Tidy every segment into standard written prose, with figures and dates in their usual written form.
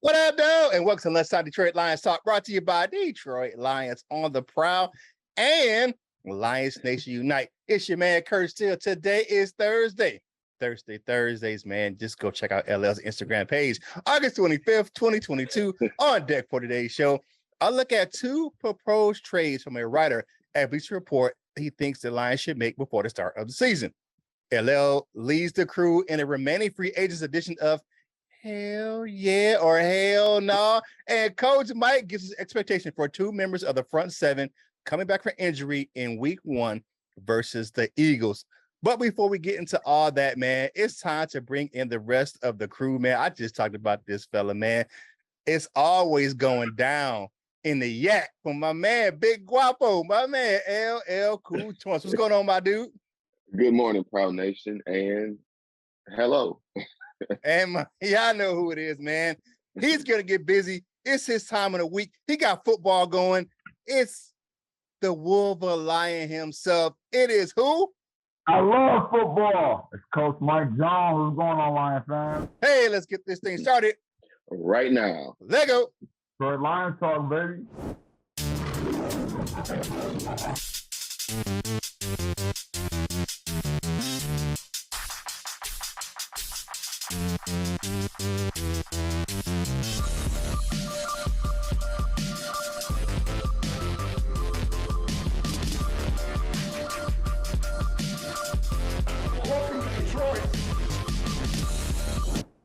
What up, though? And welcome to Let's Talk Detroit Lions Talk, brought to you by Detroit Lions on the Prowl and Lions Nation Unite. It's your man, Curt Steele. Today is Thursday. Thursdays, man. Just go check out LL's Instagram page. August 25th, 2022, on deck for today's show. I'll look at two proposed trades from a writer at Bleacher Report he thinks the Lions should make before the start of the season. LL leads the crew in a remaining free agents edition of Hell yeah or hell no. And Coach Mike gives his expectation for two members of the front seven coming back from injury in week 1 versus the Eagles. But before we get into all that, man, it's time to bring in the rest of the crew, man. I just talked about this fella, man. It's always going down in the yak from my man, Big Guapo, my man, LL Cool Twins. What's going on, my dude? Good morning, Proud Nation, and hello. And y'all know who it is, man. He's going to get busy. It's his time of the week. He got football going. It's the Wolverine Lion himself. It is who? I love football. It's Coach Mike Jones. What's going on, Lions fans? Hey, let's get this thing started. Right now. Let go. Detroit Lions talk, baby.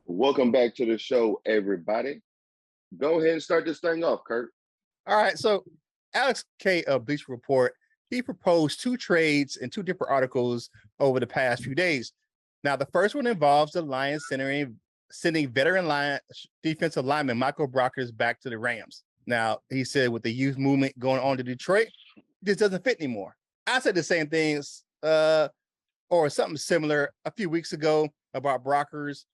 Welcome back to the show, everybody. Go ahead and start this thing off, Curt. All right, so Alex K of Bleacher Report, he proposed two trades in two different articles over the past few days. Now, the first one involves the Lions sending veteran defensive lineman Michael Brockers back to the Rams. Now, he said with the youth movement going on to Detroit, this doesn't fit anymore. I said the same things or something similar a few weeks ago about Brockers.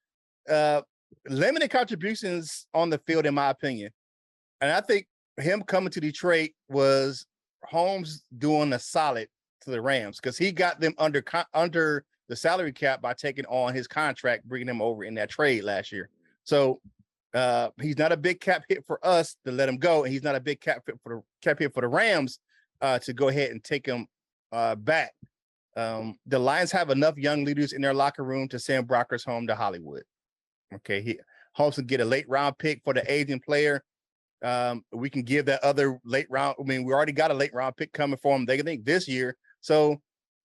Limited contributions on the field, in my opinion. And I think him coming to Detroit was Holmes doing a solid to the Rams because he got them under the salary cap by taking on his contract, bringing him over in that trade last year. So he's not a big cap hit for us to let him go, and he's not a big cap hit for the Rams to go ahead and take him back. The Lions have enough young leaders in their locker room to send Brockers home to Hollywood. Okay, Holmes can get a late round pick for the aging player. We can give that other late round. I mean, we already got a late round pick coming for him. They think this year, so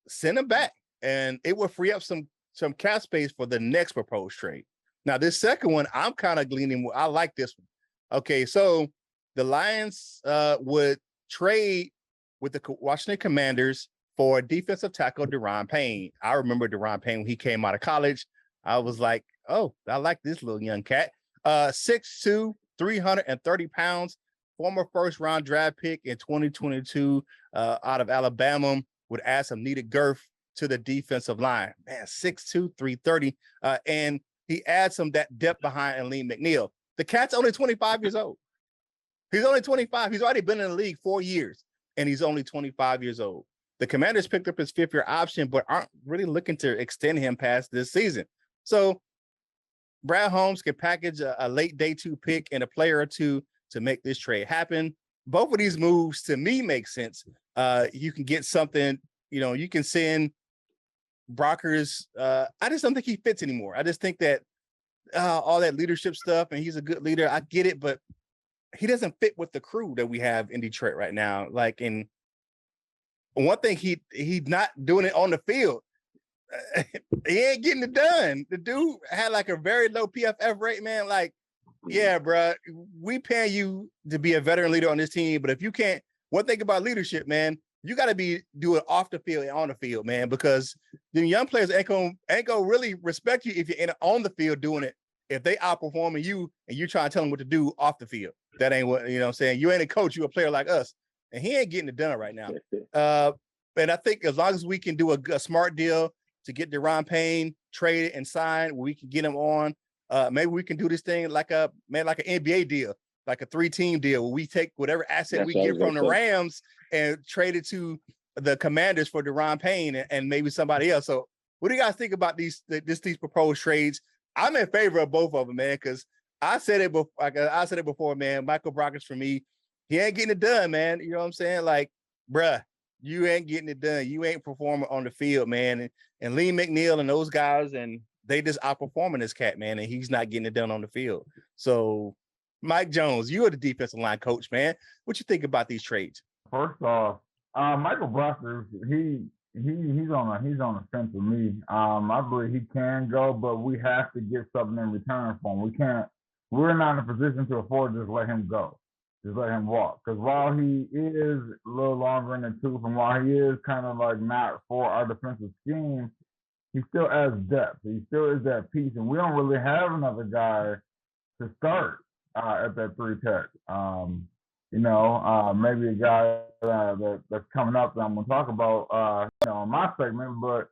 send him back, and it will free up some cap space for the next proposed trade. Now, this second one, I'm kind of leaning. I like this one. Okay, so the Lions would trade with the Washington Commanders for defensive tackle Deron Payne. I remember Deron Payne when he came out of college. I was like, oh, I like this little young cat. 6'2", 330 pounds, former first-round draft pick in 2022 out of Alabama, would add some needed girth to the defensive line. Man, 6'2", 330. And he adds some that depth behind Aleem McNeil. The cat's only 25 years old. He's only 25. He's already been in the league 4 years, and he's only 25 years old. The Commanders picked up his fifth-year option, but aren't really looking to extend him past this season. So Brad Holmes can package a late day 2 pick and a player or two to make this trade happen. Both of these moves to me make sense. You can get something, you can send Brockers. I just don't think he fits anymore. I just think that all that leadership stuff, and he's a good leader. I get it, but he doesn't fit with the crew that we have in Detroit right now. Like, in one thing, he's not doing it on the field. He ain't getting it done. The dude had like a very low PFF rate, man. Like, yeah, bro, we paying you to be a veteran leader on this team, but if you can't, one thing about leadership, man, you got to be doing off the field and on the field, man, because the young players ain't gonna really respect you if you're on the field doing it. If they outperforming you and you trying to tell them what to do off the field, that ain't what, what I'm saying. You ain't a coach, you a player like us, and he ain't getting it done right now. And I think as long as we can do a smart deal to get Deron Payne traded and signed, we can get him on. Maybe we can do this thing like an NBA deal, like a 3-team deal where we take whatever asset we get from the Rams and trade it to the Commanders for Deron Payne and maybe somebody else. So what do you guys think about these proposed trades? I'm in favor of both of them, man, because I said it before. I said it before, man. Michael Brockers for me, he ain't getting it done, man. You know what I'm saying? Like, bruh, you ain't getting it done. You ain't performing on the field, man. And Lee McNeil and those guys, and they just outperforming this cat, man. And he's not getting it done on the field. So, Mike Jones, you are the defensive line coach, man. What you think about these trades? First off, Michael Brockers, he's on the fence with me. I believe he can go, but we have to get something in return for him. We're not in a position to afford to just let him go. Just let him walk. Because while he is a little longer in the tooth and while he is kind of like not for our defensive scheme, he still has depth. He still is that piece. And we don't really have another guy to start at that 3 tech. Maybe a guy that's coming up that I'm going to talk about, in my segment. But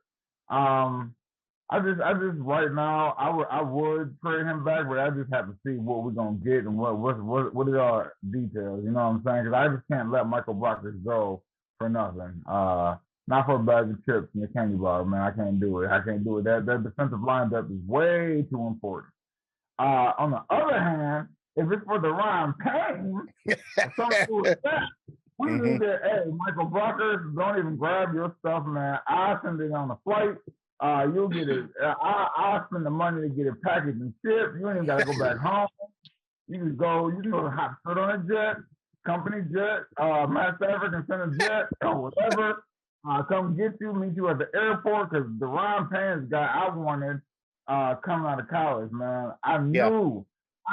I just right now I would trade him back, but I just have to see what we're gonna get and what are our details. You know what I'm saying? Because I just can't let Michael Brockers go for nothing. Not for a bag of chips and a candy bar, man. I can't do it. That defensive line depth is way too important. On the other hand, if it's for the Ryan Payne, we need to, hey, Michael Brockers, don't even grab your stuff, man. I'll send it on the flight. You'll get it. I'll spend the money to get it packaged and shipped. You ain't even got to go back home. You can go hot foot on a jet, company jet, Mass African send a jet or whatever. Come get you, meet you at the airport because the Ryan Payne guy I wanted coming out of college, man. I knew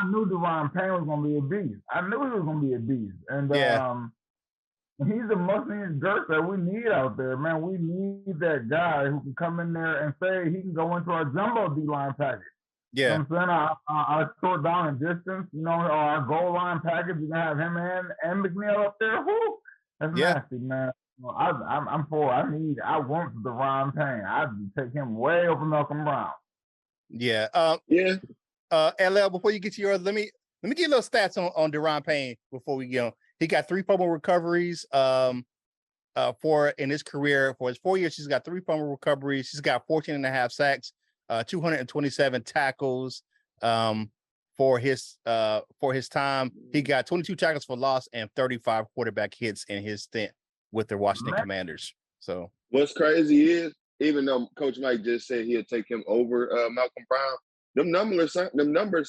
DeRon Payne was gonna be a beast. I knew he was gonna be a beast, and he's the most needed dirt that we need out there, man. We need that guy who can come in there and say he can go into our jumbo D-line package. Yeah, you know what I'm saying? I sort down in distance, our goal line package. You can have him and McNeil up there. Whoo, that's nasty, man. I'm for. I want DeRon Payne. I'd take him way over Malcolm Brown. Yeah. LL, before you get to yours, let me give you a little stats on DeRon Payne before we go. He got 3 fumble recoveries in his career. For his 4 years, he's got 3 fumble recoveries. He's got 14 and a half sacks, 227 tackles for his time. He got 22 tackles for loss and 35 quarterback hits in his stint with the Washington Commanders. So what's crazy is, even though Coach Mike just said he'll take him over Malcolm Brown, them numbers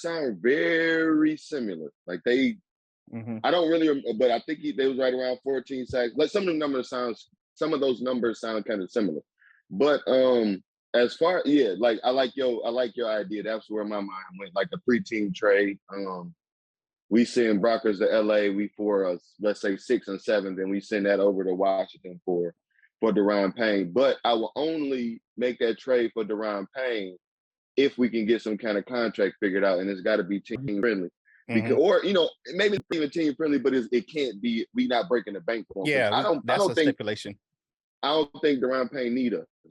sound very similar. Like they, I don't really, but I think they was right around 14 sacks. Like some of those numbers sound kind of similar. But as far, like I like your idea. That's where my mind went. Like a 3-team trade. We send Brockers to LA. We for let's say 6 and 7, then we send that over to Washington for DeRon Payne. But I will only make that trade for DeRon Payne if we can get some kind of contract figured out, and it's got to be team friendly. Because, or maybe even team friendly, but it can't be. We not breaking the bank for him. Yeah, I don't think stipulation. I don't think DeRon Payne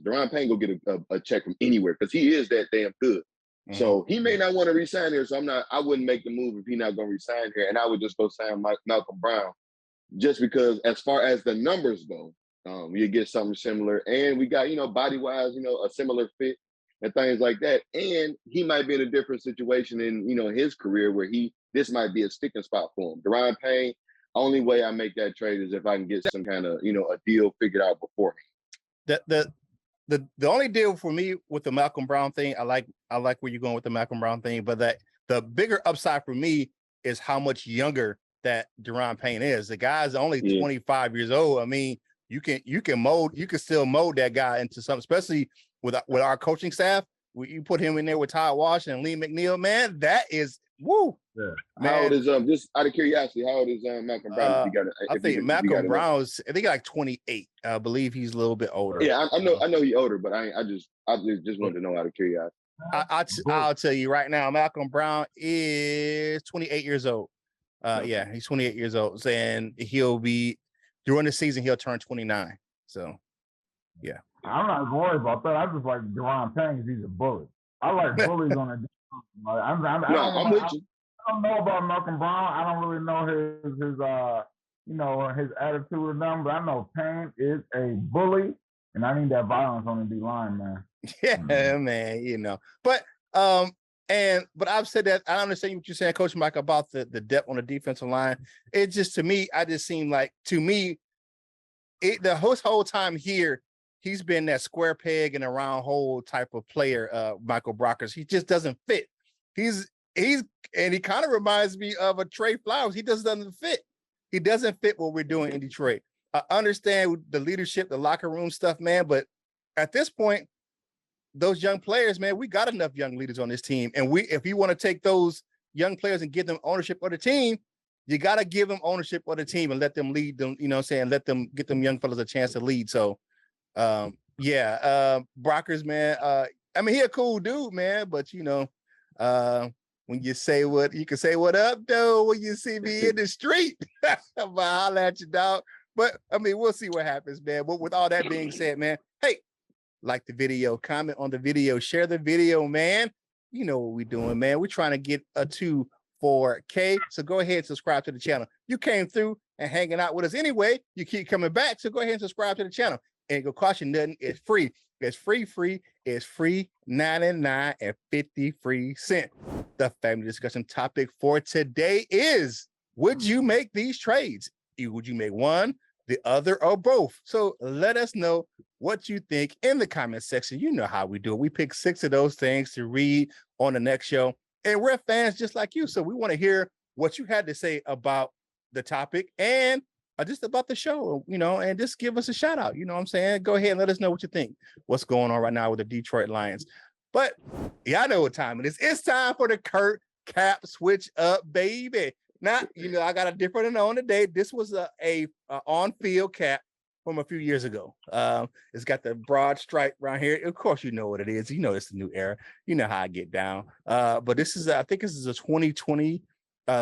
DeRon Payne go get a check from anywhere because he is that damn good. So he may not want to resign here. So I wouldn't make the move if he's not going to resign here, and I would just go sign Malcolm Brown, just because as far as the numbers go, you get something similar, and we got body wise, a similar fit and things like that. And he might be in a different situation in his career where this might be a sticking spot for him. DeRon Payne, only way I make that trade is if I can get some kind of a deal figured out beforehand. The only deal for me with the Malcolm Brown thing, I like where you're going with the Malcolm Brown thing, but that the bigger upside for me is how much younger that DeRon Payne is. The guy's only 25 years old. I mean, you can still mold that guy into something, especially with our coaching staff. You put him in there with Todd Wash and Lee McNeil, man, that is woo. Yeah. How old is just out of curiosity? How old is Malcolm Brown? I think Malcolm Brown's. I think like 28. I believe he's a little bit older. Yeah, I know he's older, but I just wanted to know out of curiosity. I'll tell you right now, Malcolm Brown is 28 years old. Yeah, he's 28 years old, and he'll be during the season he'll turn 29. So, yeah. I'm not worried about that. I just like DeRon Payne because he's a bully. I like bullies on the. I'm with you. I don't know about Malcolm Brown. I don't really know his attitude with them, but I know Payne is a bully, and I need that violence on the D line, man. Yeah, man. But But I've said that I understand what you're saying, Coach Mike, about the depth on the defensive line. It just, to me, I just seem like, to me, the whole time here, he's been that square peg in a round hole type of player, Michael Brockers. He just doesn't fit. And he kind of reminds me of a Trey Flowers. He just doesn't fit. He doesn't fit what we're doing in Detroit. I understand the leadership, the locker room stuff, man, but at this point, those young players, man, we got enough young leaders on this team. And if you want to take those young players and give them ownership of the team, you got to give them ownership of the team and let them lead them, you know what I'm saying? Let them get them young fellas a chance to lead. So, Brockers, man, I mean, he a cool dude, man, but, you know, when you say you can say what up, though, when you see me in the street, I'll holler at you, dog. But, I mean, we'll see what happens, man. But with all that being said, man, hey, like the video, comment on the video, share the video, man. You know what we're doing, man. We're trying to get a 2-4K. So go ahead and subscribe to the channel. You came through and hanging out with us anyway. You keep coming back. So go ahead and subscribe to the channel. And it will cost you nothing. It's free. It's free. It's free 99 and 50 free cents. The family discussion topic for today is, would you make these trades? Would you make one, the other, or both? So let us know what you think in the comment section. You know how we do it. We pick 6 of those things to read on the next show. And we're fans just like you. So we want to hear what you had to say about the topic and just about the show, you know, and just give us a shout out. You know what I'm saying? Go ahead and let us know what you think. What's going on right now with the Detroit Lions. But yeah, I know what time it is. It's time for the Curt Cap switch up, baby. Now, you know, I got a different one on today. This was a on-field cap from a few years ago. It's got the broad stripe around here. Of course, you know what it is. You know it's the new era. You know how I get down. But this is, I think this is a 2020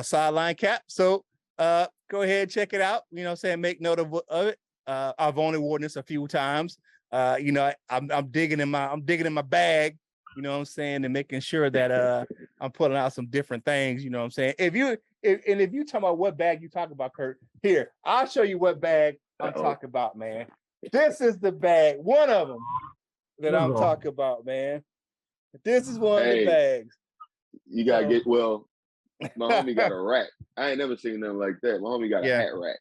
sideline cap. So go ahead, check it out. You know what I'm saying? Make note of it. I've only worn this a few times. You know, I'm digging in my bag. You know what I'm saying? And making sure that I'm pulling out some different things. You know what I'm saying? If you talk about what bag you talk about, Curt, here, I'll show you what bag I'm talking about, man. This is the bag, one of them that I'm talking about, man. This is one of the bags. You gotta get, well, my homie got a rack. I ain't never seen nothing like that. My homie got a hat rack.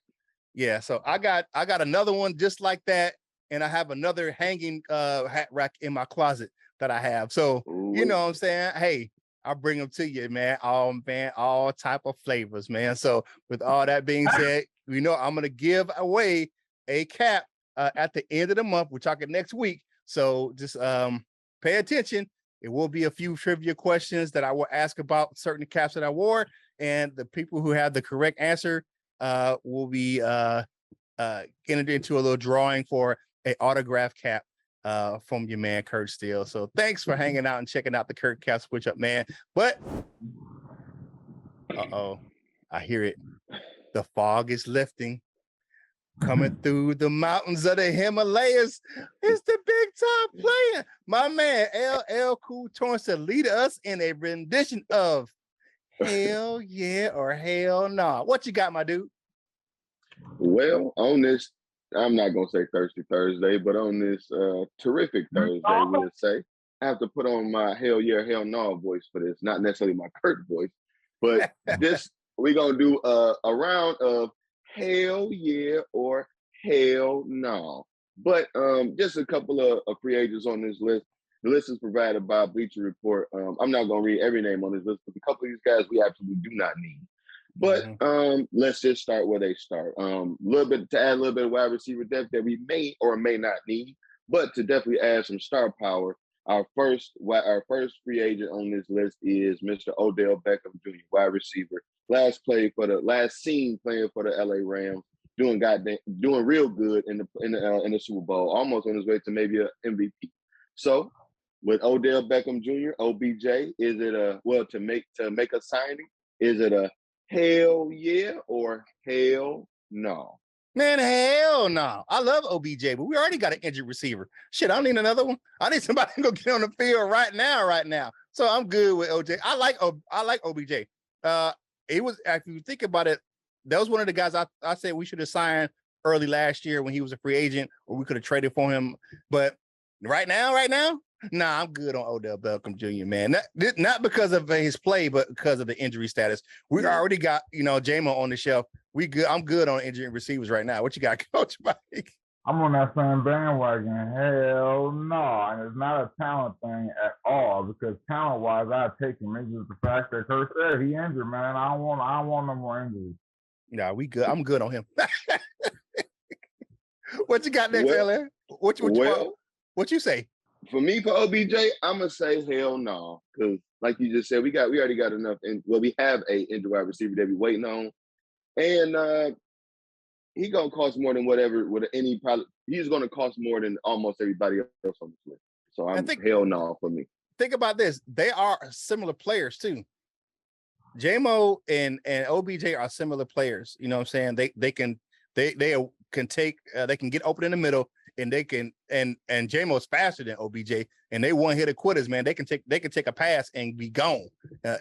Yeah, so I got another one just like that, and I have another hanging hat rack in my closet that I have. So you know what I'm saying? Hey, I'll bring them to you, man. All type of flavors, man. So with all that being said, you know, I'm gonna give away a cap at the end of the month. We're talking next week. So just pay attention. It will be a few trivia questions that I will ask about certain caps that I wore, and the people who have the correct answer will be entered into a little drawing for an autograph cap from your man Curt Steele. So thanks for hanging out and checking out the Curt Cap switch up, man. But I hear it. The fog is lifting. Coming through the mountains of the Himalayas, it's the big time player. My man LL Cool Torrance to lead us in a rendition of Hell Yeah or Hell Nah. What you got, my dude? Well, on this, I'm not gonna say Thirsty Thursday, but on this terrific Thursday, we'll say, I have to put on my Hell Yeah, Hell Nah voice for this. Not necessarily my Curt voice, but this, we're gonna do a round of Hell Yeah or Hell No. But just a couple of free agents on this list. The list is provided by Bleacher Report. I'm not gonna read every name on this list, but a couple of these guys we absolutely do not need. But let's just start where they start. Little bit to add a little bit of wide receiver depth that we may or may not need, but to definitely add some star power. Our first free agent on this list is Mr. Odell Beckham Jr., wide receiver. Last seen playing for the LA Rams, doing real good in the Super Bowl, almost on his way to maybe an MVP. So with Odell Beckham Jr., OBJ, is it to make a signing? Is it a hell yeah or hell no? Man, hell no. I love OBJ, but we already got an injured receiver. Shit, I don't need another one. I need somebody to go get on the field right now. So I'm good with OJ. I like OBJ. It was, if you think about it, that was one of the guys I said we should have signed early last year when he was a free agent, or we could have traded for him. But right now, Nah, I'm good on Odell Beckham Jr., man. Not because of his play, but because of the injury status. We already got, J-Mo on the shelf. We good. I'm good on injury receivers right now. What you got, Coach Mike? I'm on that same bandwagon. Hell no. And it's not a talent thing at all because talent-wise, I'd take him. It's just the fact that Kurt said he injured, man. I don't want no more injuries. Nah, we good. I'm good on him. What you got next, LA? What you say? For me, for OBJ, I'm gonna say hell no, because like you just said, we already got enough. We have a injured wide receiver that we waiting on, and he gonna cost more than he's gonna cost more than almost everybody else on this list. So hell no for me. Think about this. They are similar players too. J-Mo and OBJ are similar players. You know what I'm saying? They can get open in the middle, and they can and J-Mo's faster than OBJ, and they one hit quitters, man. They can take a pass and be gone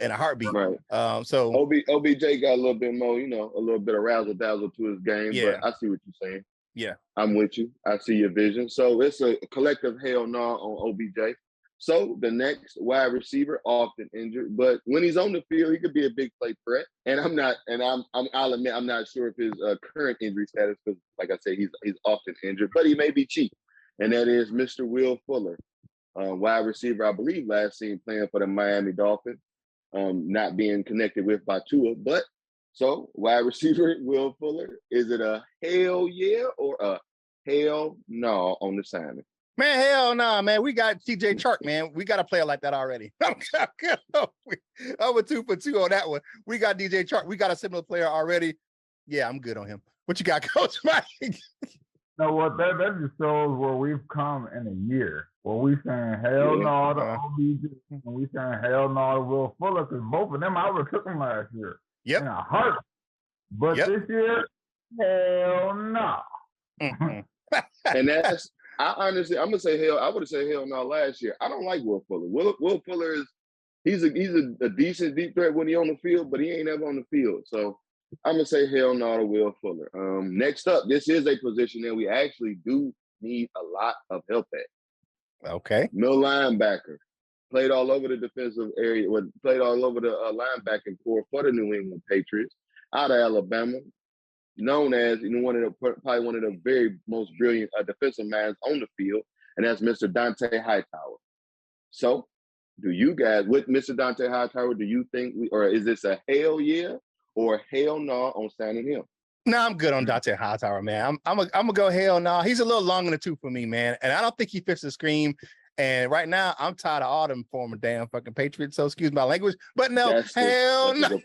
in a heartbeat. Right. So OBJ got a little bit more, a little bit of razzle dazzle to his game. Yeah. But I see what you're saying. Yeah, I'm with you. I see your vision. So it's a collective hell no on OBJ. So the next wide receiver often injured, but when he's on the field, he could be a big play threat. And I'll admit I'm not sure of his current injury status because, like I said, he's often injured, but he may be cheap. And that is Mr. Will Fuller, wide receiver, I believe, last seen playing for the Miami Dolphins, not being connected with by Tua. But so wide receiver Will Fuller, is it a hell yeah or a hell no on the signing? man, hell no, man. We got TJ Chark, man. We got a player like that already. I'm a 2 for 2 on that one. We got DJ Chark. We got a similar player already. Yeah, I'm good on him. What you got, Coach Mike? No, what that just shows where we've come in a year. Where we saying hell no to OBJ, and we saying hell no to Will Fuller, because both of them I would have took them last year. Yep. In a heart. But this year, hell no. And that's I'm gonna say hell. I would have said hell no last year. I don't like Will Fuller. Will Fuller he's a decent deep threat when he's on the field, but he ain't ever on the field. So I'm gonna say hell no to Will Fuller. Next up, this is a position that we actually do need a lot of help at. Okay. Middle linebacker. Played all over the defensive area, played all over the linebacking core for the New England Patriots out of Alabama. Known as probably one of the very most brilliant defensive minds on the field, and that's Mr. Dante Hightower. So, do you guys, with Mr. Dante Hightower, do you think or is this a hell yeah or hell no on signing him? No, I'm good on Dante Hightower, man. I'm gonna go hell no. He's a little long in the tooth for me, man, and I don't think he fits the scheme. And right now, I'm tired of all them former damn fucking Patriots. So excuse my language, but no, hell no,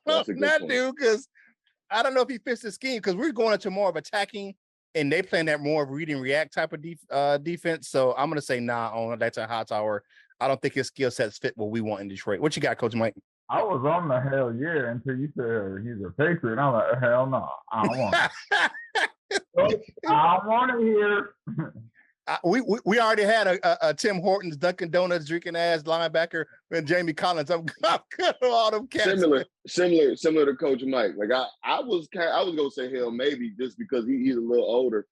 not dude, because I don't know if he fits the scheme because we're going into more of attacking and they playing that more read and react type of defense. So I'm going to say nah on that Hightower. I don't think his skill sets fit what we want in Detroit. What you got, Coach Mike? I was on the hell yeah until you said he's a Patriot. I'm like, hell no. I don't want it. I don't want to hear. We already had a Tim Hortons Dunkin' Donuts drinking ass linebacker and Jamie Collins. I'm good on all them cats. Similar to Coach Mike. Like I was gonna say hell maybe just because he's a little older.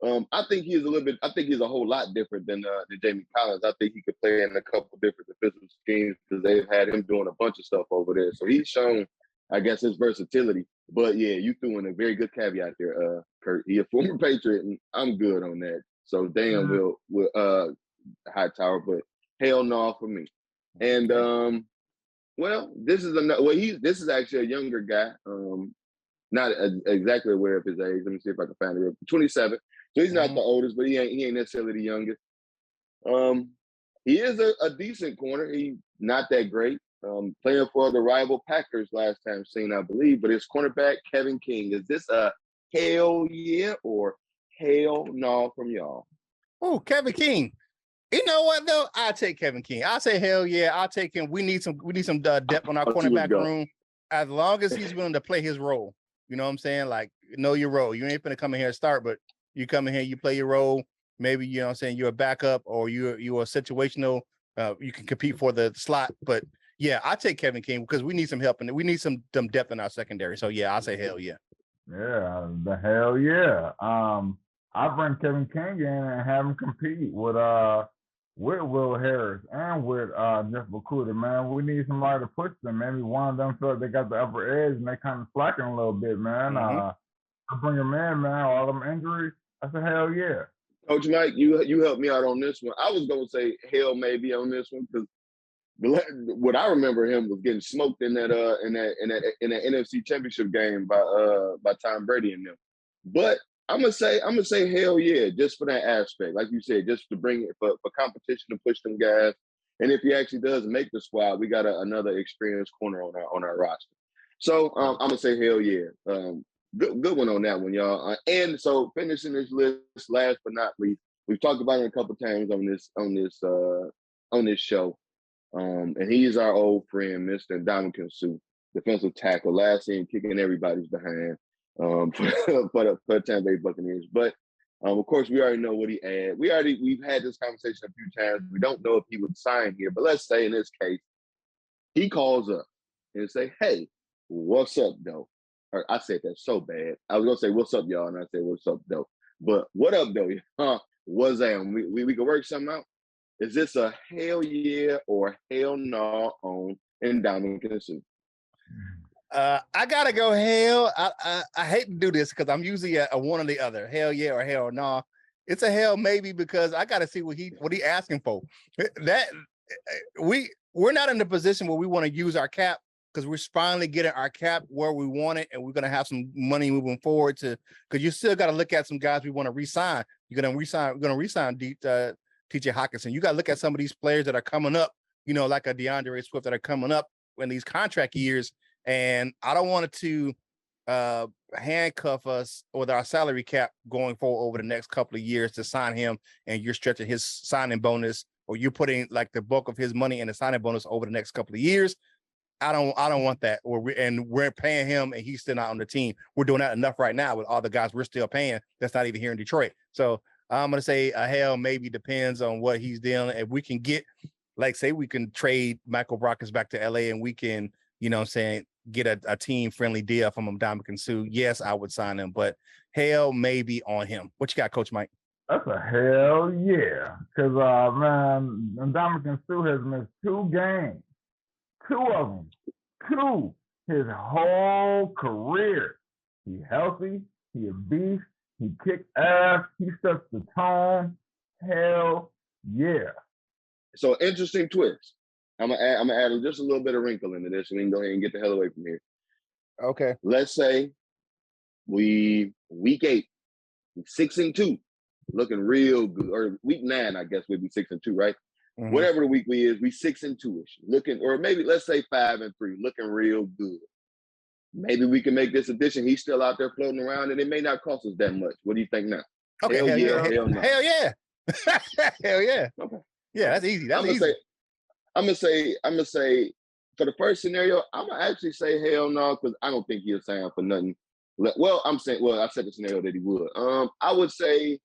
I think he's a whole lot different than Jamie Collins. I think he could play in a couple different defensive schemes because they've had him doing a bunch of stuff over there. So he's shown, I guess, his versatility. But yeah, you threw in a very good caveat there, Kurt. He's a former Patriot, and I'm good on that. So damn will Hightower, but hell no for me. And this is actually a younger guy. Not exactly aware of his age. Let me see if I can find it. 27. So he's not the oldest, but he ain't necessarily the youngest. He is a decent corner. He's not that great. Playing for the rival Packers last time seen, I believe. But it's cornerback Kevin King. Is this a hell yeah or hell no from y'all? Oh, Kevin King. You know what though? I take Kevin King. I say hell yeah. I'll take him. We need some depth on our cornerback room. As long as he's willing to play his role. You know what I'm saying? Like, know your role. You ain't gonna come in here and start, but you come in here, you play your role. Maybe, you know what I'm saying, you're a backup or you're a situational, you can compete for the slot. But yeah, I take Kevin King because we need some help and we need some depth in our secondary. So yeah, I say hell yeah. Yeah, the hell yeah. I bring Kevin King in and have him compete with with Will Harris and with Jeff Bakuda, man. We need somebody to push them. Maybe one of them feel like they got the upper edge and they kind of slacking a little bit, man. I bring them in, man. All them injuries. I said, hell yeah. Coach Mike, you helped me out on this one. I was gonna say hell maybe on this one because what I remember him was getting smoked in that NFC Championship game by Tom Brady and them. But I'm gonna say hell yeah, just for that aspect, like you said, just to bring it for competition to push them guys. And if he actually does make the squad, we got another experienced corner on our roster. So I'm gonna say hell yeah. Good one on that one, y'all. And so finishing this list, last but not least, we've talked about it a couple times on this show. And he's our old friend, Mr. Ndamukong Suh, defensive tackle, last seen kicking everybody's behind for the Tampa Bay Buccaneers. But of course, we already know what he had. We've had this conversation a few times. We don't know if he would sign here, but let's say in this case, he calls up and say, "Hey, what's up, though?" Or I said that so bad. I was gonna say, "What's up, y'all?" and I said, "What's up, though?" But what up, though? What's that? We can work something out. Is this a hell yeah or hell no on Ndamukong Suh? I gotta go hell. I hate to do this because I'm usually a one or the other. Hell yeah or hell no. It's a hell maybe because I gotta see what he asking for. That we're not in the position where we want to use our cap because we're finally getting our cap where we want it, and we're gonna have some money moving forward to because you still got to look at some guys we want to re-sign. We're gonna re-sign TJ Hawkinson. You got to look at some of these players that are coming up, like a DeAndre Swift that are coming up in these contract years. And I don't want it to handcuff us with our salary cap going forward over the next couple of years to sign him. And you're stretching his signing bonus, or you're putting like the bulk of his money in the signing bonus over the next couple of years. I don't want that. We're paying him and he's still not on the team. We're doing that enough right now with all the guys we're still paying. That's not even here in Detroit. So I'm going to say a hell maybe depends on what he's dealing. If we can get, like, say we can trade Michael Brockers back to LA and we can, get a team-friendly deal from Ndamukong Suh, yes, I would sign him. But hell maybe on him. What you got, Coach Mike? That's a hell yeah. Because, man, Ndamukong Suh has missed 2 games. 2 of them. 2. His whole career. He healthy. He a beast. He kicked ass. He sets the tone. Hell yeah. So interesting twist. I'm gonna add just a little bit of wrinkle into this, and we can go ahead and get the hell away from here. Okay. Let's say week 8, 6-2, looking real good. Or week 9, I guess we'd be 6-2, right? Mm-hmm. Whatever the week we is, we 6-2ish, looking, or maybe let's say 5-3, looking real good. Maybe we can make this addition. He's still out there floating around, and it may not cost us that much. What do you think now? Okay, hell yeah, hell no. Hell yeah. Hell yeah. Okay. Yeah, that's easy. I'm gonna say for the first scenario, I'm gonna actually say hell no, because I don't think he'll sign for nothing. Well, I said the scenario that he would. I'll say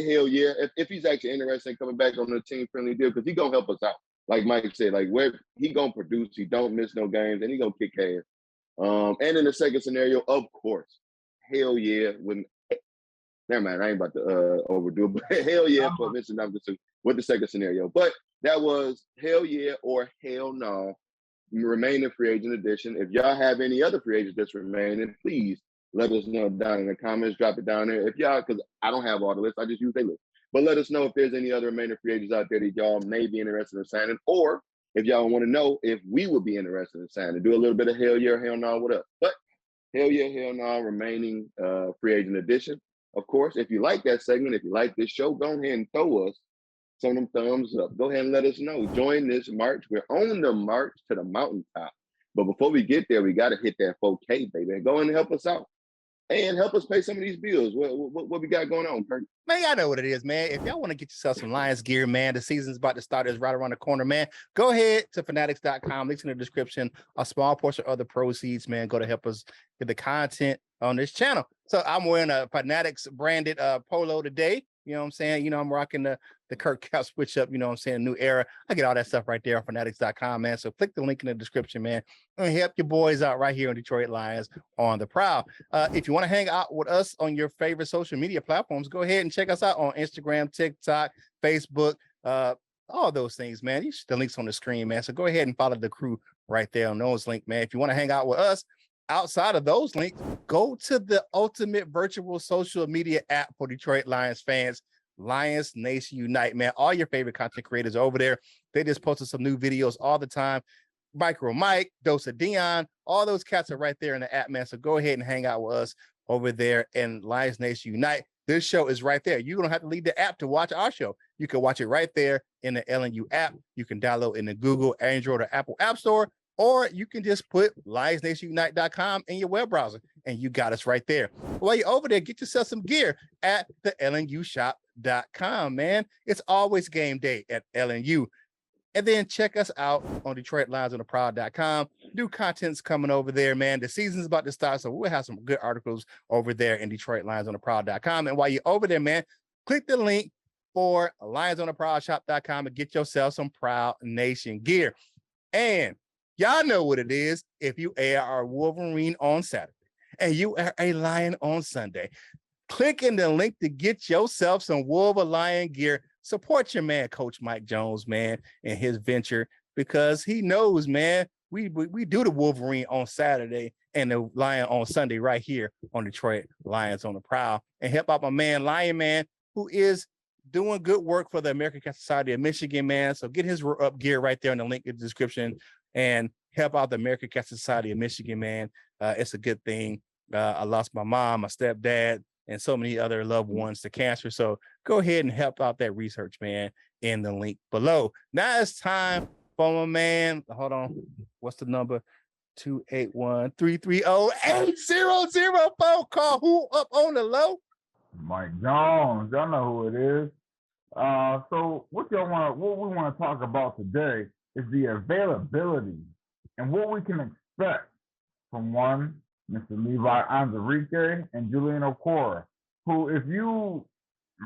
hell yeah if he's actually interested in coming back on the team friendly deal, because he's gonna help us out. Like Mike said, like where he gonna produce, he don't miss no games, and he gonna kick ass. And in the second scenario, of course, hell yeah. Never mind, I ain't about to overdo it, but hell yeah for Mr. Ndamukong Suh with the second scenario. But that was hell yeah or hell no. Remaining free agent edition. If y'all have any other free agents that's remaining, please let us know down in the comments. Drop it down there. If y'all, because I don't have all the lists, I just use their list. But let us know if there's any other remaining free agents out there that y'all may be interested in signing, or if y'all want to know if we would be interested in signing. Do a little bit of hell yeah or hell no, what up? But hell yeah, hell no, remaining free agent edition. Of course, if you like that segment, if you like this show, go ahead and throw us some of them thumbs up. Go ahead and let us know. Join this march. We're on the march to the mountaintop. But before we get there, we got to hit that 4K, baby. Go and help us out. And help us pay some of these bills. What we got going on, Kurt? Man, y'all know what it is, man. If y'all want to get yourself some Lions gear, man, the season's about to start. It's right around the corner, man. Go ahead to fanatics.com. Links in the description. A small portion of the proceeds, man, go to help us get the content on this channel. So I'm wearing a Fanatics branded polo today. You know what I'm saying? I'm rocking the Curt Cap switch up, you know what I'm saying? New era. I get all that stuff right there on fanatics.com, man. So click the link in the description, man, and help your boys out right here on Detroit Lions on the Prowl. If you want to hang out with us on your favorite social media platforms, go ahead and check us out on Instagram, TikTok, Facebook. all those things, man. The links on the screen, man. So go ahead and follow the crew right there on those links, man. If you want to hang out with us outside of those links, go to the ultimate virtual social media app for Detroit Lions fans, Lions Nation Unite, man. All your favorite content creators over there. They just posted some new videos all the time. Micro Mike, Dosa Dion, all those cats are right there in the app, man. So go ahead and hang out with us over there in Lions Nation Unite. This show is right there. You don't have to leave the app to watch our show. You can watch it right there in the LNU app. You can download in the Google, Android, or Apple App Store, or you can just put lionsnationunite.com in your web browser, and you got us right there. While you're over there, get yourself some gear at the LNUshop.com, man. It's always game day at LNU. And then check us out on DetroitLionsOnTheProwl.com. New content's coming over there, man. The season's about to start, so we'll have some good articles over there in DetroitLionsOnTheProwl.com. And while you're over there, man, click the link for LionsOnTheProwlShop.com and get yourself some Prowl Nation gear. And y'all know what it is if you are a Wolverine on Saturday and you are a Lion on Sunday. Click in the link to get yourself some Wolverine gear. Support your man, Coach Mike Jones, man, and his venture, because he knows, man, we do the Wolverine on Saturday and the Lion on Sunday right here on Detroit Lions on the Prowl, and help out my man, Lion Man, who is doing good work for the American Cat Society of Michigan, man. So get his up gear right there in the link in the description and help out the American Cat Society of Michigan, man. It's a good thing. I lost my mom, my stepdad, and so many other loved ones to cancer. So go ahead and help out that research, man, in the link below. Now it's time for my man. Hold on. What's the number? 281-330-8004. Call who up on the low? Mike Jones. Y'all know who it is. So what we want to talk about today is the availability and what we can expect from one, Mr. Levi Onwuzurike and Julian Okwara, who, if you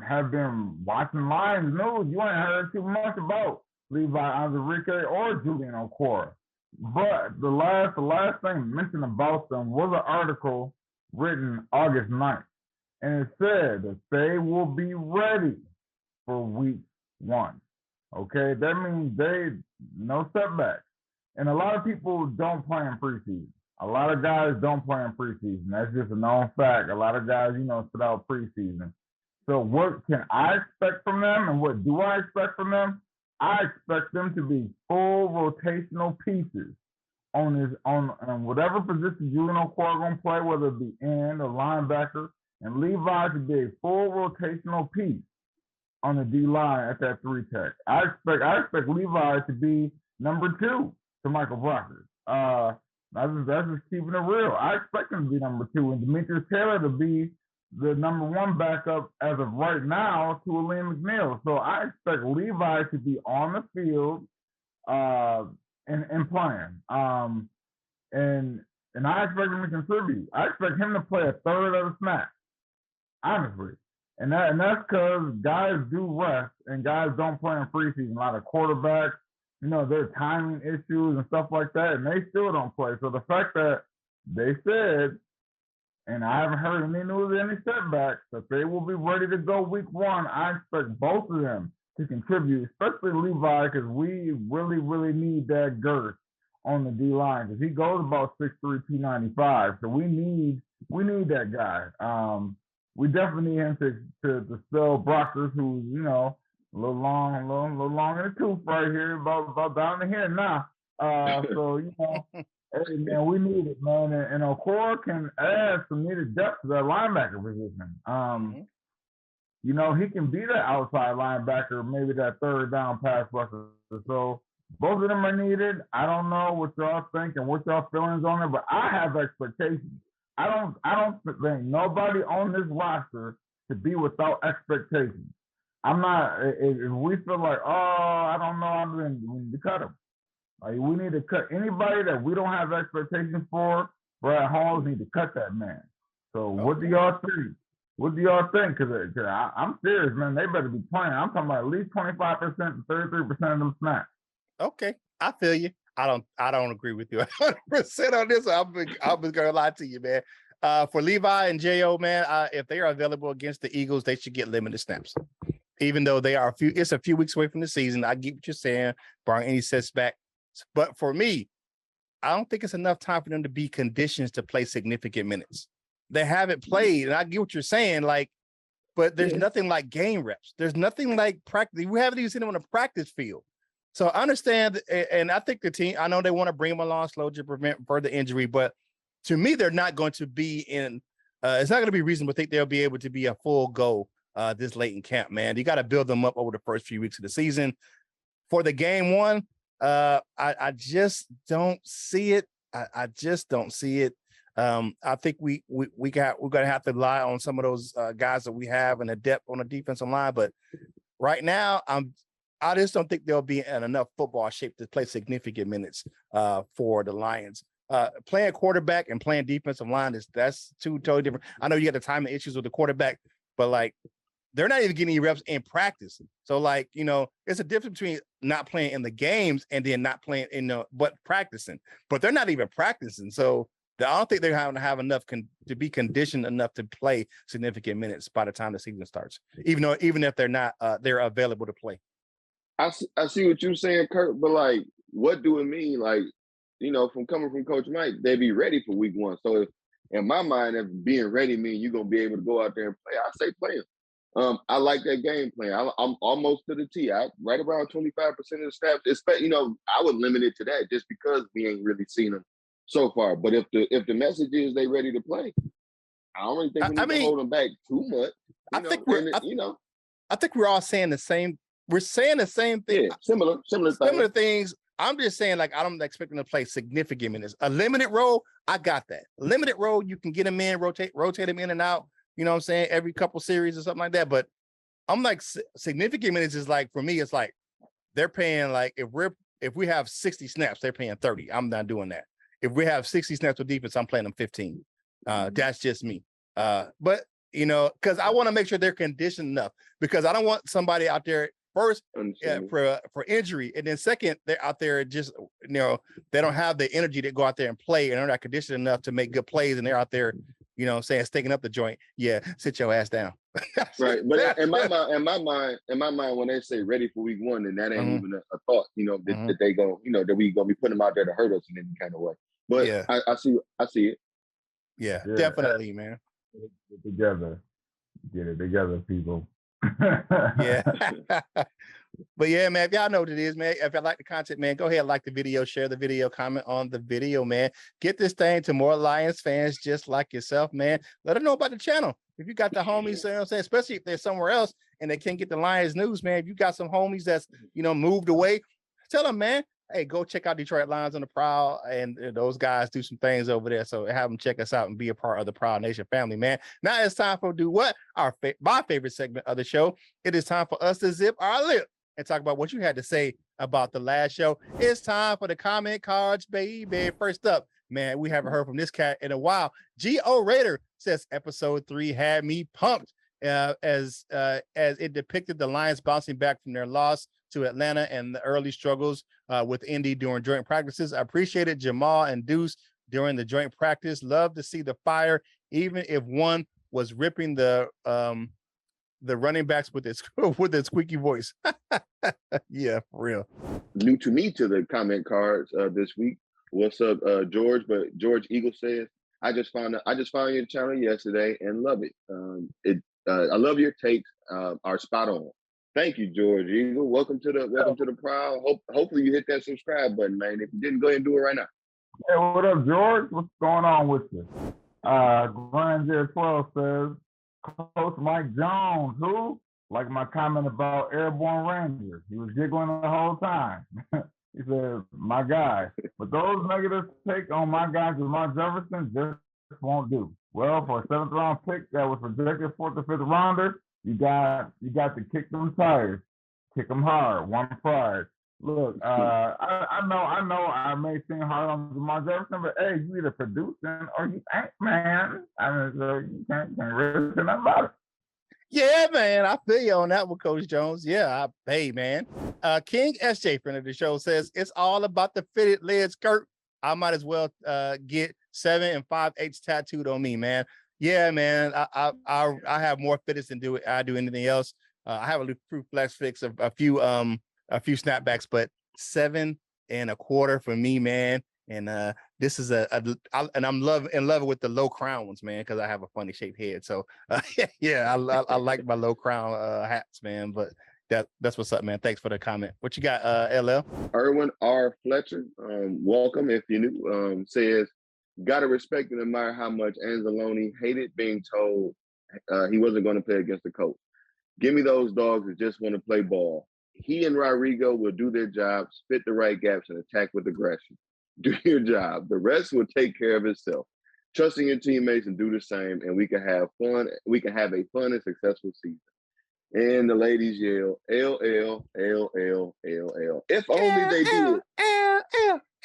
have been watching Lions news, you ain't heard too much about Levi Onwuzurike or Julian Okwara. But the last thing mentioned about them was an article written August 9th. And it said that they will be ready for week 1. Okay, that means no setbacks. And a lot of people don't play in preseason. A lot of guys don't play in preseason. That's just a known fact. A lot of guys, sit out preseason. So what can I expect from them, and what do I expect from them? I expect them to be full rotational pieces on whatever position Julian Okwara gonna play, whether it be end or linebacker, and Levi to be a full rotational piece on the D line at that 3 tech. I expect Levi to be number 2 to Michael Brockers. That's just keeping it real. I expect him to be number 2, and Demetrius Taylor to be the number 1 backup as of right now to Aleem McNeil. So I expect Levi to be on the field and playing. And I expect him to contribute. I expect him to play a third of the snaps, honestly. And that's because guys do rest and guys don't play in preseason. A lot of quarterbacks, their timing issues and stuff like that, and they still don't play. So the fact that they said, and I haven't heard any news of any setbacks, that they will be ready to go week 1, I expect both of them to contribute, especially Levi, because we really, really need that girth on the D-line, because he goes about 6'3", 295. So we need that guy. We definitely need him to spell Brockers, who's, a little long in the tooth right here, about down to here now. So, hey, man, we need it, man. And Okwara can add some needed depth to that linebacker position. He can be that outside linebacker, maybe that third down pass rusher. So both of them are needed. I don't know what y'all think and what y'all feelings on it, but I have expectations. I don't think nobody on this roster should be without expectations. I'm not. If we feel like, I don't know, we need to cut them. Like, we need to cut anybody that we don't have expectations for. Brad Holmes need to cut that man. So what do y'all think? What do y'all think? Because I'm serious, man. They better be playing. I'm talking about at least 25% and 33% of them snaps. Okay, I feel you. I don't agree with you 100% on this. I'm just gonna lie to you, man. For Levi and Jo, man, if they are available against the Eagles, they should get limited snaps. even though it's a few weeks away from the season. I get what you're saying, barring any setbacks. But for me, I don't think it's enough time for them to be conditioned to play significant minutes. They haven't played, and I get what you're saying, like, but there's nothing like game reps. There's nothing like practice. We haven't even seen them on a practice field. So I understand, and I think the team, I know they want to bring them along slow to prevent further injury, but to me, they're not going to be in, it's not going to be reasonable to think they'll be able to be a full go this late in camp, man. You got to build them up over the first few weeks of the season. For the game one, I just don't see it. I just don't see it. I think we're gonna have to rely on some of those guys that we have and the depth on the defensive line. But right now, I just don't think they'll be in enough football shape to play significant minutes for the Lions. Playing quarterback and playing defensive line that's two totally different. I know you got the timing issues with the quarterback, but like they're not even getting any reps in practice. So like, you know, it's a difference between not playing in the games and then not playing but practicing. But they're not even practicing. So I don't think they're going to have enough to be conditioned enough to play significant minutes by the time the season starts, even if they're not, they're available to play. I see what you're saying, Curt, but like, what do it mean? Like, you know, from coming from Coach Mike, they be ready for week one. So if, in my mind, if being ready means you're going to be able to go out there and play, I say play them. I like that game plan. I'm almost to the T. Right around 25% of the staff. You know, I would limit it to that just because we ain't really seen them so far. But if the message is they ready to play, I don't really think we need to hold them back too much. I think we're all saying the same. We're saying the same thing. Yeah, similar things. I'm just saying, like, I don't expect them to play significant minutes. A limited role, I got that. Limited role, you can get them in, rotate them in and out. You know what I'm saying? Every couple series or something like that. But I'm like, significant minutes is like, for me, it's like they're paying, like, if we have 60 snaps, they're paying 30. I'm not doing that. If we have 60 snaps with defense, I'm playing them 15. That's just me. But, you know, because I want to make sure they're conditioned enough, because I don't want somebody out there first for injury, and then second, they're out there just, you know, they don't have the energy to go out there and play, and they're not conditioned enough to make good plays, and they're out there, you know, saying sticking up the joint. Yeah, sit your ass down. Right, but in my mind, when they say ready for week one, then that ain't even a thought, you know, that they go, you know, that we gonna be putting them out there to hurt us in any kind of way. But yeah. I see it. Yeah, definitely, man. Get it together, people. Yeah. But yeah, man, if y'all know what it is, man, if y'all like the content, man, go ahead and like the video, share the video, comment on the video, man. Get this thing to more Lions fans just like yourself, man. Let them know about the channel. If you got the homies, you know what I'm saying, especially if they're somewhere else and they can't get the Lions news, man. If you got some homies that's, you know, moved away, tell them, man, hey, go check out Detroit Lions on the Prowl, and those guys do some things over there. So have them check us out and be a part of the Prowl Nation family, man. Now it's time for my favorite segment of the show. It is time for us to zip our lip and talk about what you had to say about the last show. It's time for the comment cards, baby. First up, man, we haven't heard from this cat in a while. G.O. Raider says episode 3 had me pumped as it depicted the Lions bouncing back from their loss to Atlanta and the early struggles with Indy during joint practices. I appreciated Jamal and Deuce during the joint practice. Love to see the fire, even if one was ripping the running backs with its squeaky voice. Yeah, for real. New to me to the comment cards this week. What's up, George? But George Eagle says, I just found your channel yesterday and love it. I love your takes. Are spot on. Thank you, George Eagle. Welcome to the Prowl. Hopefully you hit that subscribe button, man. If you didn't, go ahead and do it right now. Hey, what up, George? What's going on with you? Grand 12 says, Coach Mike Jones, who? Like my comment about Airborne Rangers. He was giggling the whole time. He said, my guy. But those negative take on my guy, Jamal Jefferson, just won't do. Well, for a 7th round pick that was projected 4th or 5th rounder, you got to kick them tires, kick them hard, one pride. Look, I know I may seem hard on Jamal Jefferson, but hey, you either producing or you ain't, man. I mean, so you can't really say nothing about it. Yeah, man, I feel you on that one, Coach Jones. Yeah, hey, man. King SJ, friend of the show, says it's all about the fitted legs, Curt. I might as well get 7 5/8 tattooed on me, man. Yeah, man. I have more fitteds than I do anything else. I have a few flex fix of a few snapbacks, but 7 1/4 for me, man. And this is and I'm in love with the low crown ones, man, because I have a funny shaped head. So yeah, I like my low crown hats, man. But that's what's up, man. Thanks for the comment. What you got, LL? Erwin R. Fletcher, welcome if you're new, says, gotta respect and admire how much Anzalone hated being told he wasn't going to play against the coach. Give me those dogs that just want to play ball. He and Rodrigo will do their jobs, fit the right gaps, and attack with aggression. Do your job. The rest will take care of itself. Trusting your teammates and do the same, and we can have fun. We can have a fun and successful season. And the ladies yell, LL, LL, LL. If only they did.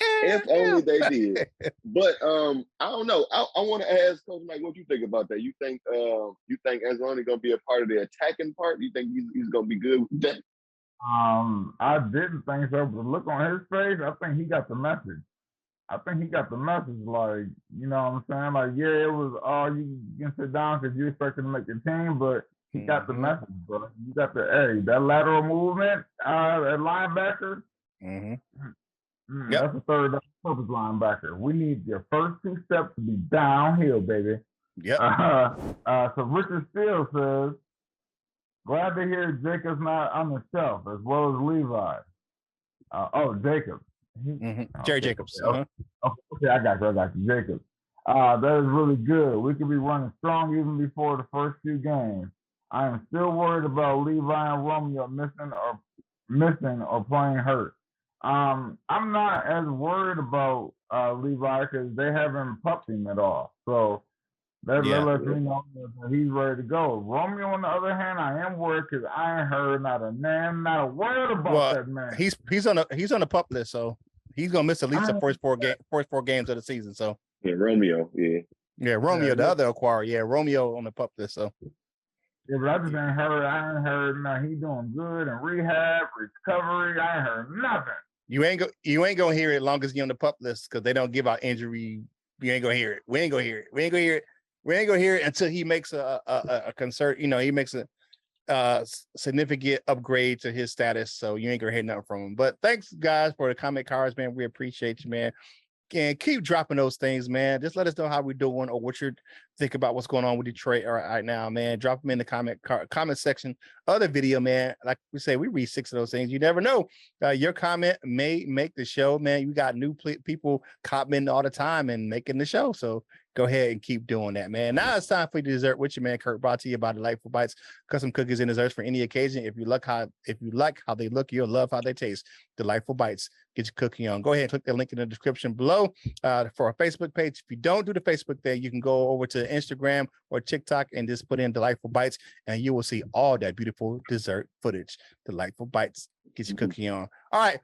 If only they did. But I don't know. I want to ask Coach Mike, what you think about that? You think Anzalone gonna be a part of the attacking part? You think he's gonna be good with that? I didn't think so, but look on his face, I think he got the message. Like, you know what I'm saying? Like, yeah, it was all you can sit down because you expected to make the team, but he got the message, bro. You got that lateral movement, at linebacker. That's the third purpose linebacker. We need your first 2 steps to be downhill, baby. Yep. So Richard Steele says, glad to hear Jacob's not on the shelf, as well as Levi. Jacob. Jerry Jacobs. Okay, I got you. Jacobs. That is really good. We could be running strong even before the first 2 games. I am still worried about Levi and Romeo missing or playing hurt. I'm not as worried about Levi because they haven't pumped him at all. So that lets me know that he's ready to go. Romeo, on the other hand, I am worried because I ain't heard not a word about that man. He's on the pup list, so he's gonna miss at least the first 4 games of the season. So Romeo, Romeo, the other Okwara, Romeo on the pup list. So but I just ain't heard. I ain't heard. Now he doing good in rehab, recovery. I ain't heard nothing. You ain't gonna hear it as long as you're on the pup list because they don't give out injury. You ain't gonna hear it. We ain't gonna hear it until he makes a concert. He makes a significant upgrade to his status. So you ain't gonna hear nothing from him. But thanks, guys, for the comment cards, man. We appreciate you, man. And keep dropping those things, man. Just let us know how we're doing or what you're thinking about what's going on with Detroit right now, man. Drop them in the comment section of the video, man. Like we say, we read 6 of those things. You never know. Your comment may make the show, man. You got new people commenting all the time and making the show. So go ahead and keep doing that, man. Now it's time for Dessert with your man Curt, brought to you by Delightful Bites, custom cookies and desserts for any occasion. If you like how they look, you'll love how they taste. Delightful Bites. Get your cookie on. Go ahead and click the link in the description below for our Facebook page. If you don't do the Facebook there, you can go over to Instagram or TikTok and just put in Delightful Bites, and you will see all that beautiful dessert footage. Delightful Bites. Get your cookie on. All right,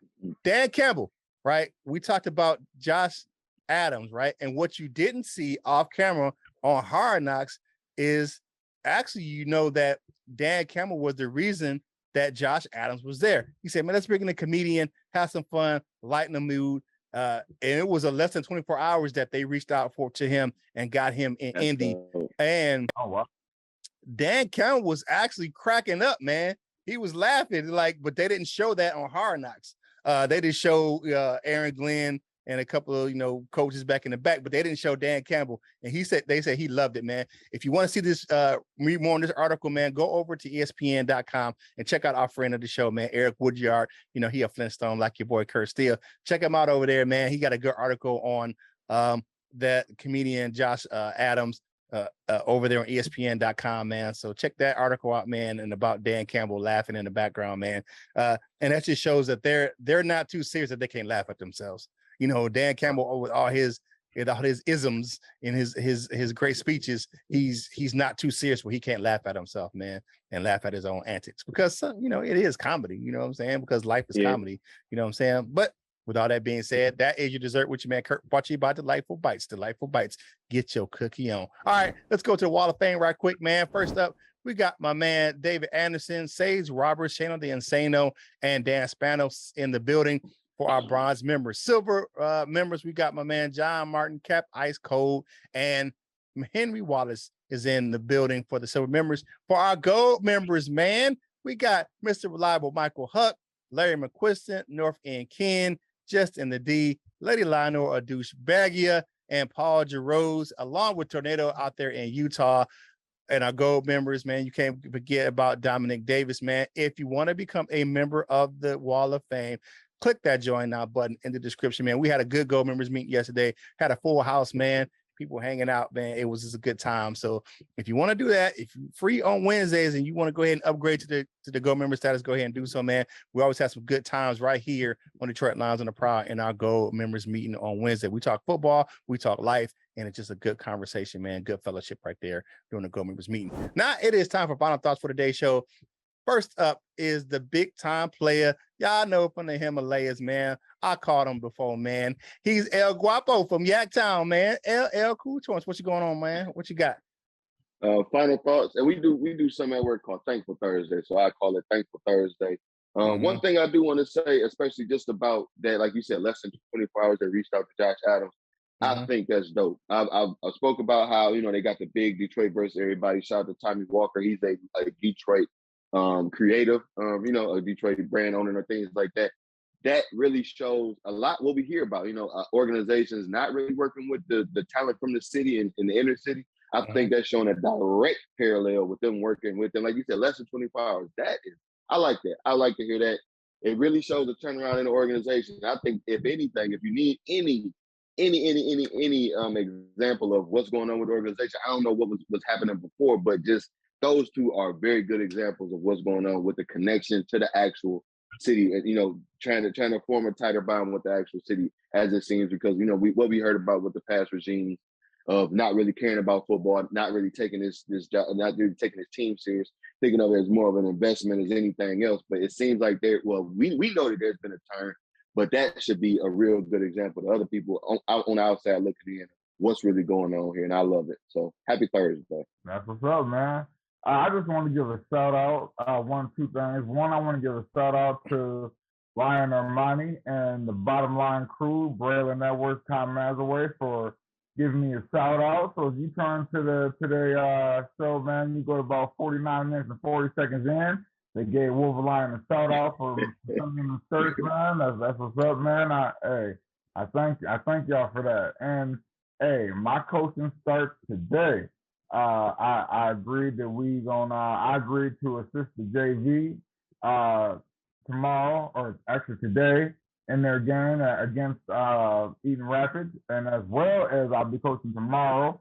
Dan Campbell, right? We talked about Josh Adams, right? And what you didn't see off camera on Hard Knocks is actually, that Dan Campbell was the reason that Josh Adams was there. He said, man, let's bring in a comedian, have some fun, lighten the mood. And it was a less than 24 hours that they reached out to him and got him in Indy. And Dan Campbell was actually cracking up, man. He was laughing, but they didn't show that on Hard Knocks. They did show Aaron Glenn and a couple of coaches back in the back, but they didn't show Dan Campbell. And they said he loved it, man. If you want to see this, read more on this article, man, go over to ESPN.com and check out our friend of the show, man, Eric Woodyard. He a Flintstone like your boy Curt Steele. Check him out over there, man. He got a good article on that comedian Josh Adams over there on ESPN.com, man. So check that article out, man, and about Dan Campbell laughing in the background, man. And that just shows that they're not too serious that they can't laugh at themselves. Dan Campbell with all his isms and his great speeches, he's not too serious where he can't laugh at himself, man, and laugh at his own antics because it is comedy, you know what I'm saying? Because life is comedy, you know what I'm saying? But with all that being said, that is your dessert with your man Curt, brought to you by Delightful Bites. Delightful Bites, get your cookie on. All right, let's go to the Wall of Fame right quick, man. First up, we got my man David Anderson, Sage Roberts, Shano the Insano, and Dan Spanos in the building for our bronze members. Silver members, we got my man John Martin, Cap Ice Cold, and Henry Wallace is in the building for the silver members. For our gold members, man, We got Mr. Reliable Michael Huck, Larry McQuiston, North End Ken, Justin the D, Lady Lionel Adush Bagia, and Paul Jarose, along with Tornado out there in Utah. And our gold members, man, you can't forget about Dominic Davis, man. If you want to become a member of the Wall of Fame, click that join now button in the description, man. We had a good gold members meeting yesterday, had a full house, man. People hanging out, man. It was just a good time. So if you want to do that, if you're free on Wednesdays and you want to go ahead and upgrade to the gold member status, go ahead and do so, man. We always have some good times right here on Detroit Lions on the Prowl in our gold members meeting on Wednesday. We talk football, we talk life, and it's just a good conversation, man. Good fellowship right there during the gold members meeting. Now it is time for final thoughts for today's show. First up is the big time player. Y'all know from the Himalayas, man. I called him before, man. He's El Guapo from Yaktown, man. El Cool Joints. What you going on, man? What you got? Final thoughts, and we do something at work called Thankful Thursday, so I call it Thankful Thursday. One thing I do want to say, especially just about that, like you said, less than 24 hours they reached out to Josh Adams. I think that's dope. I spoke about how they got the big Detroit versus everybody. Shout out to Tommy Walker. He's a Detroit creative, a Detroit brand owner and things like that. That really shows a lot what we hear about, organizations not really working with the talent from the city and in the inner city. I think that's showing a direct parallel with them working with them. Like you said, less than 24 hours. I like that. I like to hear that. It really shows a turnaround in the organization. I think if anything, if you need any example of what's going on with the organization, I don't know what was happening before, but just those two are very good examples of what's going on with the connection to the actual city, trying to form a tighter bond with the actual city, as it seems, because what we heard about with the past regimes of not really caring about football, not really taking this job, not really taking this team serious, thinking of it as more of an investment as anything else. But it seems like we know that there's been a turn, but that should be a real good example to other people on the outside looking in what's really going on here, and I love it. So happy Thursday. That's what's up, man. I just want to give a shout out. Two things. One, I want to give a shout out to Ryan Armani and the Bottom Line crew, Braille Network, Tom Mazaway, for giving me a shout out. So if you turn to the show, man, you go to about 49 minutes and 40 seconds in. They gave Wolverine a shout out for sending the search, man. That's what's up, man. I thank y'all for that. And hey, my coaching starts today. I agreed that I agreed to assist the JV tomorrow, or actually today, in their game against Eaton Rapids, and as well as I'll be coaching tomorrow,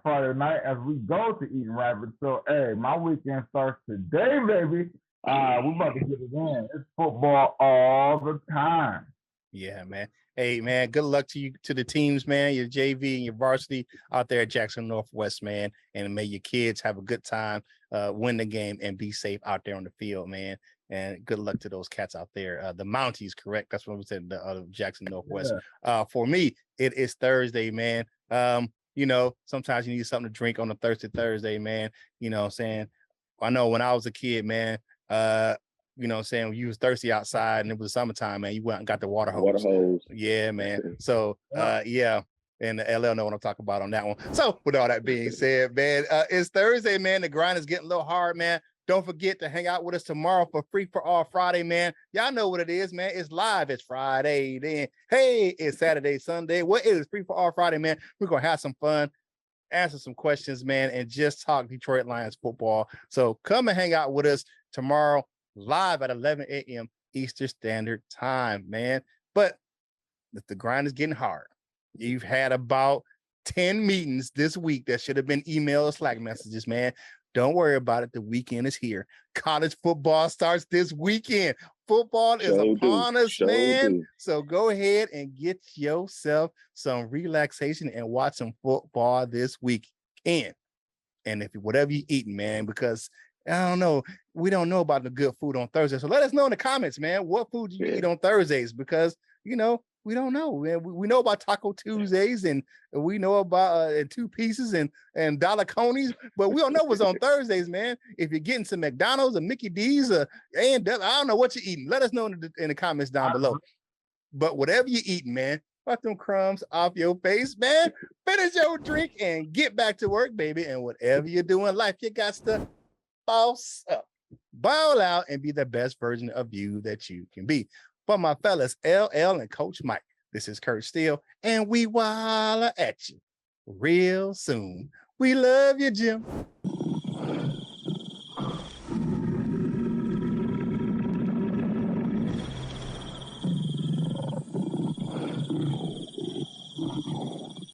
Friday night, as we go to Eaton Rapids. So, hey, my weekend starts today, baby. We're about to get it in. It's football all the time. Yeah, man. Hey, man, good luck to you, to the teams, man, your JV and your varsity out there at Jackson Northwest, man. And may your kids have a good time, win the game, and be safe out there on the field, man. And good luck to those cats out there. The Mounties, correct? That's what we said, the Jackson Northwest. Yeah. For me, it is Thursday, man. Sometimes you need something to drink on a Thursday, man. You know what I'm saying? I know when I was a kid, man, when you was thirsty outside and it was summertime, man, you went and got the water hose. Yeah, man. So, yeah. And the LL know what I'm talking about on that one. So with all that being said, man, it's Thursday, man. The grind is getting a little hard, man. Don't forget to hang out with us tomorrow for Free for All Friday, man. Y'all know what it is, man. It's live. It's Friday. Then, hey, it's Saturday, Sunday. What is Free for All Friday, man? We're going to have some fun, answer some questions, man, and just talk Detroit Lions football. So come and hang out with us tomorrow, live at 11 a.m. Eastern Standard Time, man. But the grind is getting hard. You've had about 10 meetings this week that should have been email or Slack messages, man. Don't worry about it. The weekend is here. College football starts this weekend. Football is upon us, man. So go ahead and get yourself some relaxation and watch some football this weekend. And if whatever you're eating, man, because I don't know, we don't know about the good food on Thursday. So let us know in the comments, man, what food you eat on Thursdays, because, we don't know. We know about Taco Tuesdays, and we know about two pieces and dollar conies, but we don't know what's on Thursdays, man. If you're getting some McDonald's or Mickey D's or I don't know what you're eating. Let us know in the comments down below. But whatever you're eating, man, wipe them crumbs off your face, man. Finish your drink and get back to work, baby. And whatever you're doing in life, you got to boss up. ball out, and be the best version of you that you can be. For my fellas, LL and Coach Mike, this is Curt Steele, and we walla at you real soon. We love you, Jim.